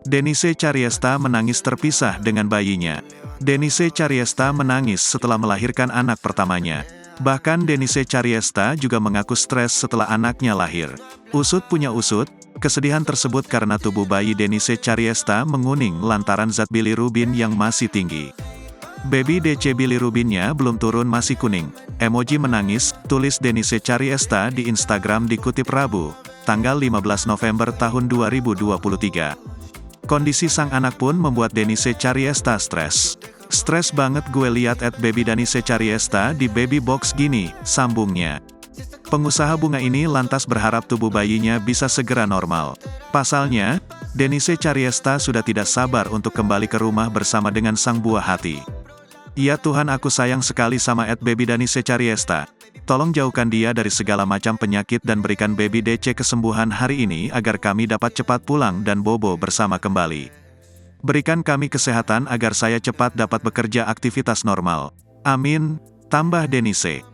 Denise Chariesta menangis terpisah dengan bayinya. Denise Chariesta menangis setelah melahirkan anak pertamanya. Bahkan Denise Chariesta juga mengaku stres setelah anaknya lahir. Usut punya usut, kesedihan tersebut karena tubuh bayi Denise Chariesta menguning lantaran zat bilirubin yang masih tinggi. Baby DC bilirubinnya belum turun masih kuning. Emoji menangis, tulis Denise Chariesta di Instagram dikutip Rabu, tanggal 15 November tahun 2023. Kondisi sang anak pun membuat Denise Chariesta stres. Stres banget gue liat baby Denise Chariesta di baby box gini, sambungnya. Pengusaha bunga ini lantas berharap tubuh bayinya bisa segera normal. Pasalnya, Denise Chariesta sudah tidak sabar untuk kembali ke rumah bersama dengan sang buah hati. Ya Tuhan, aku sayang sekali sama baby Denise Chariesta. Tolong jauhkan dia dari segala macam penyakit dan berikan baby DC kesembuhan hari ini agar kami dapat cepat pulang dan bobo bersama kembali. Berikan kami kesehatan agar saya cepat dapat bekerja aktivitas normal. Amin, tambah Denise.